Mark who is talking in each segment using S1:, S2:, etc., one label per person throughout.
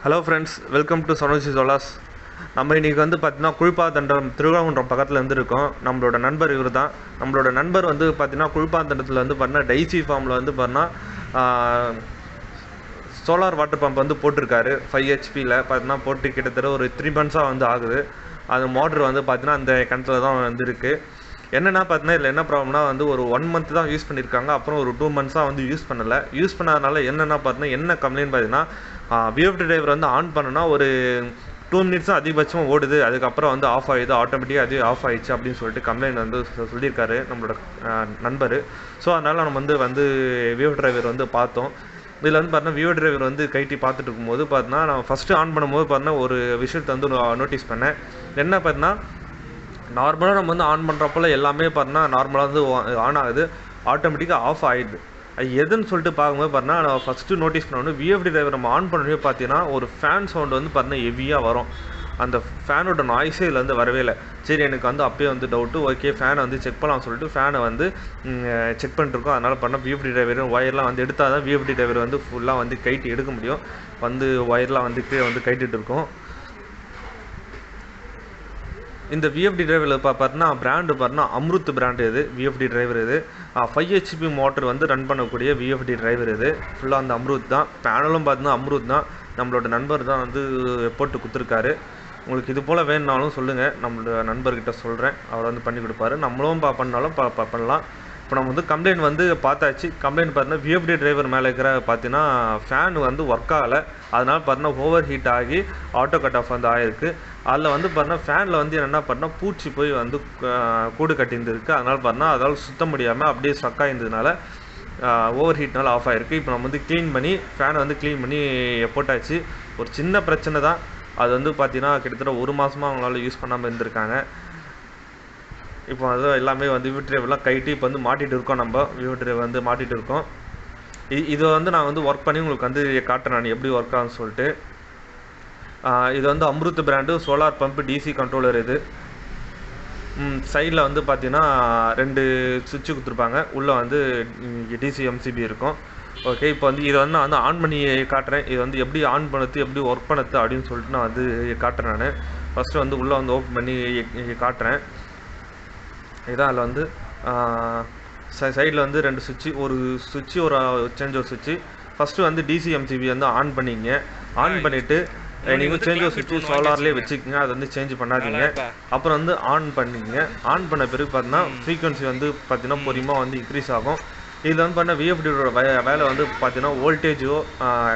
S1: Hello friends, welcome to சனோசி சோலாஸ். நம்ம இன்றைக்கி வந்து பார்த்தீங்கன்னா குழிப்பாத்தண்டம் திருவாங்குன்றம் பக்கத்தில் இருக்கோம். நம்மளோட நண்பர் இவர் தான். நம்மளோட நண்பர் வந்து பார்த்தீங்கன்னா குழிப்பாத்தண்டத்தில் வந்து பார்த்தீங்கன்னா டைசி ஃபார்மில் வந்து பார்த்தீங்கன்னா சோலார் வாட்டர் பம்ப் வந்து போட்டிருக்காரு. 5 ஹெச்பியில் பார்த்தீங்கன்னா போட்டு கிட்டத்தட்ட ஒரு 3 months வந்து ஆகுது. அந்த மோட்ரு வந்து பார்த்தீங்கன்னா அந்த கிணத்துல தான் வந்து இருக்குது. என்னென்னா பார்த்தீங்கன்னா இதில் என்ன ப்ராப்ளம்னா வந்து ஒரு 1 month தான் யூஸ் பண்ணியிருக்காங்க. அப்புறம் ஒரு 2 months வந்து யூஸ் பண்ணலை. யூஸ் பண்ணாதனால என்னென்னா பார்த்தீங்கன்னா என்ன கம்ப்ளைண்ட் பார்த்தீங்கன்னா VFD டிரைவர் வந்து ஆன் பண்ணுனா ஒரு 2 minutes தான் அதிகபட்சமாக ஓடுது. அதுக்கப்புறம் வந்து ஆஃப் ஆகிடுது, ஆட்டோமேட்டிக்காக அதுவே ஆஃப் ஆகிடுச்சு அப்படின்னு சொல்லிட்டு கம்ப்ளைண்ட் வந்து சொல்லியிருக்காரு நம்மளோட நண்பர். ஸோ அதனால் நம்ம வந்து VFD டிரைவர் வந்து பார்த்தோம். இதில் வந்து பார்த்தீங்கன்னா VFD டிரைவர் வந்து கைட்டி பார்த்துட்டு இருக்கும்போது பார்த்தீங்கன்னா நான் ஃபஸ்ட்டு ஆன் பண்ணும்போது பார்த்தீங்கன்னா ஒரு விஷயத்தை வந்து நோட்டீஸ் பண்ணேன். என்ன பார்த்தீங்கன்னா நார்மலாக நம்ம வந்து ஆன் பண்ணுறப்போல எல்லாமே பார்த்தீங்கன்னா நார்மலாக வந்து ஆன் ஆகுது, ஆட்டோமேட்டிக்காக ஆஃப் ஆகிடுது. அது எதுன்னு சொல்லிட்டு பார்க்கும்போது பார்த்தீங்கன்னா நான் ஃபஸ்ட்டு நோட்டீஸ் பண்ணோன்னு VFD டிரைவர் நம்ம ஆன் பண்ணவே பார்த்தீங்கன்னா ஒரு ஃபேன் சவுண்ட் வந்து பார்த்தீங்கன்னா ஹெவியாக வரும். அந்த ஃபேனோட நாய்ஸே இதில் வந்து வரவே இல்லை. சரி, எனக்கு வந்து அப்பயே வந்து டவுட்டு. ஓகே, ஃபேனை வந்து செக் பண்ணலாம்னு சொல்லிட்டு ஃபேனை வந்து செக் பண்ணிட்டுருக்கோம். அதனால் பண்ணால் VFD டிரைவர் ஒயர்லாம் வந்து எடுத்தால் தான் VFD டிரைவர் வந்து ஃபுல்லாக வந்து கைட்டு எடுக்க முடியும். வந்து ஒயர்லாம் வந்து கீழே வந்து கைட்டுட்டு இருக்கோம். இந்த VFD டிரைவரில் பார்த்தீங்கன்னா பிராண்டு பார்த்தீங்கன்னா அம்ருத் பிராண்டு. இது VFD டிரைவர். இது 5 HP மோட்டர் வந்து ரன் பண்ணக்கூடிய VFD டிரைவர். இது ஃபுல்லாக அந்த அம்ருத் தான். பேனலும் பார்த்தீங்கன்னா அம்ருத் தான். நம்மளோட நண்பர் தான் வந்து போட்டு கொடுத்துருக்காரு. உங்களுக்கு இது போல் வேணுனாலும் சொல்லுங்கள், நம்மளோட நண்பர்கிட்ட சொல்கிறேன், அவர் வந்து பண்ணி கொடுப்பாரு. நம்மளும் பண்ணாலும் பண்ணலாம். இப்போ நம்ம வந்து கம்ப்ளைண்ட் வந்து பார்த்தாச்சு. கம்ப்ளைண்ட் பார்த்தீங்கன்னா VFD டிரைவர் மேலே இருக்கிற பார்த்தீங்கன்னா ஃபேன் வந்து ஒர்க் ஆகலை. அதனால் பார்த்தீங்கன்னா ஓவர் ஹீட் ஆகி ஆட்டோ கட் ஆஃப் வந்து ஆகிருக்கு. அதில் வந்து பார்த்தீங்கன்னா ஃபேனில் வந்து என்னென்னா பார்த்தீங்கன்னா பூச்சி போய் வந்து கூடு கட்டியிருந்துருக்கு. அதனால் பார்த்தீங்கன்னா அதால் சுத்த முடியாமல் அப்படியே ஸ்ட்ரக் ஆகிருந்ததுனால ஓவர் ஹீட்னால ஆஃப் ஆகிருக்கு. இப்போ நம்ம வந்து க்ளீன் பண்ணி ஃபேனை வந்து க்ளீன் பண்ணி போட்டாச்சு. ஒரு சின்ன பிரச்சனை தான். அது வந்து பார்த்தீங்கன்னா கிட்டத்தட்ட 1 மாதமாக அவங்களால யூஸ் பண்ணாமல் இருந்திருக்காங்க. இப்போ அது எல்லாமே வந்து VFD டிரைவர்லாம் கைட்டி இப்போ வந்து மாட்டிகிட்டு இருக்கோம். நம்ம VFD டிரைவர் வந்து மாட்டிகிட்டு இருக்கோம். இதை வந்து நான் வந்து ஒர்க் பண்ணி உங்களுக்கு வந்து காட்டுறேன் நான் எப்படி ஒர்க் ஆகுன்னு சொல்லிட்டு. இது வந்து Amrut brand solar pump DC controller. இது சைடில் வந்து பார்த்தீங்கன்னா 2 சுவிட்சு கொடுத்துருப்பாங்க. உள்ளே வந்து DC MCB இருக்கும். ஓகே, இப்போ வந்து இதை வந்து நான் வந்து ஆன் பண்ணி காட்டுறேன். இது வந்து எப்படி ஆன் பண்ணுறது, எப்படி ஒர்க் பண்ணுறது அப்படின்னு சொல்லிட்டு நான் வந்து காட்டுறேன். நான் ஃபஸ்ட்டு வந்து உள்ளே வந்து ஓப்பன் பண்ணி காட்டுறேன். இதான் அதில் வந்து சைடில் வந்து 2 சுவிட்சு, ஒரு சுவிட்சு ஒரு சேஞ்ச் ஓவர் சுவிட்சு. ஃபஸ்ட்டு வந்து DC MCB வந்து ஆன் பண்ணிங்க. ஆன் பண்ணிவிட்டு நீங்கள் சேஞ்ச் ஓவர் சுவிட்சு சோலார்லேயே வச்சுக்கோங்க. அதை வந்து சேஞ்ச் பண்ணாதீங்க. அப்புறம் வந்து ஆன் பண்ணிங்க. ஆன் பண்ண பிறகு பார்த்தீங்கன்னா ஃப்ரீக்வன்சி வந்து பார்த்தீங்கன்னா பொறுமையாக வந்து இன்க்ரீஸ் ஆகும். இதில் வந்து பார்த்தீங்கன்னா VFDயோட வேலை வந்து பார்த்தீங்கன்னா வோல்டேஜோ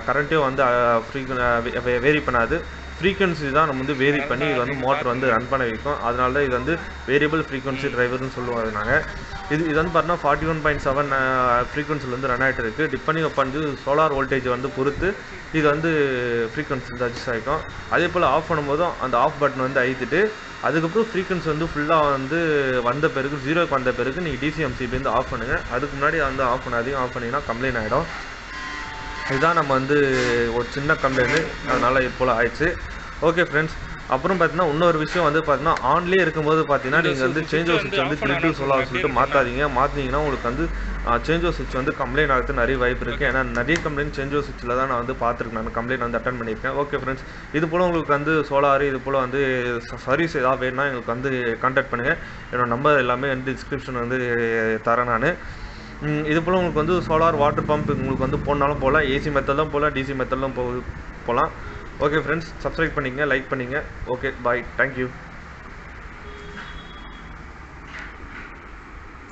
S1: கரண்ட்டோ வந்து வேரி பண்ணாது. ஃப்ரீக்வன்சி தான் நம்ம வந்து வேரி பண்ணி இது வந்து மோட்டர் வந்து ரன் பண்ண வைக்கும். அதனால தான் இது வந்து வேரியபிள் ஃப்ரீக்வன்சி டிரைவர்னு சொல்லுவாங்க நாங்கள். இது வந்து பார்த்தீங்கன்னா 41.7 ஃப்ரீக்வன்சியில் வந்து ரன் ஆகிட்டு இருக்குது. டிபெண்டிங் அப்பான் சோலார் வோல்டேஜ் வந்து பொறுத்து இது வந்து ஃப்ரீக்வன்சி வந்து அட்ஜஸ்ட் ஆகிக்கும். அதே போல் ஆஃப் பண்ணும்போதும் அந்த ஆஃப் பட்டன் வந்து அழுத்திட்டு அதுக்கப்புறம் ஃப்ரீக்வன்சி வந்து ஃபுல்லாக வந்து வந்த பிறகு 0க்கு வந்த பிறகு நீங்கள் DC MCB வந்து ஆஃப் பண்ணுங்கள். அதுக்கு முன்னாடி வந்து ஆஃப் பண்ணாதீங்க. ஆஃப் பண்ணிங்கன்னா கம்ப்ளைண்ட் ஆகிடும். இதுதான் நம்ம வந்து ஒரு சின்ன கம்ப்ளைண்ட், அதனால் இது போல் ஆயிடுச்சு. ஓகே ஃப்ரெண்ட்ஸ், அப்புறம் பார்த்தீங்கன்னா இன்னொரு விஷயம் வந்து பார்த்தீங்கன்னா ஆன்லேயே இருக்கும்போது பார்த்தீங்கன்னா நீங்கள் வந்து சேஞ்ச் ஓவர் சுவிட்ச் வந்து கிரிட்டு சோலார் சொல்லிட்டு மாற்றாதீங்க. மாற்றினீங்கன்னா உங்களுக்கு வந்து சேஞ்ச் ஓவர் சுவிட்ச் வந்து கம்ப்ளைண்ட் ஆகிறது நிறைய வாய்ப்பு இருக்குது. ஏன்னா நிறைய கம்ப்ளைண்ட் சேஞ்ச் ஓவர் சுவிட்சில் தான் நான் வந்து பார்த்துருக்கேன். நான் கம்ப்ளைண்ட் வந்து அட்டன் பண்ணியிருக்கேன். ஓகே ஃப்ரெண்ட்ஸ், இது போல் உங்களுக்கு வந்து சோலார் இது போல் வந்து சர்வீஸ் ஏதாவது வேணும்னா எங்களுக்கு வந்து கான்டாக்ட் பண்ணுங்கள். என்னோட நம்பர் எல்லாமே வந்து டிஸ்கிரிப்ஷன் வந்து தரேன் நான். இது போல் உங்களுக்கு வந்து சோலார் வாட்டர் பம்ப் உங்களுக்கு வந்து போனாலும் போகலாம், AC மெத்தட்லாம் போகலாம், DC மெத்தட்லாம் போகலாம். ஓகே ஃப்ரெண்ட்ஸ், சப்ஸ்கிரைப் பண்ணிங்க, லைக் பண்ணிங்க. ஓகே, பாய், தேங்க்யூ.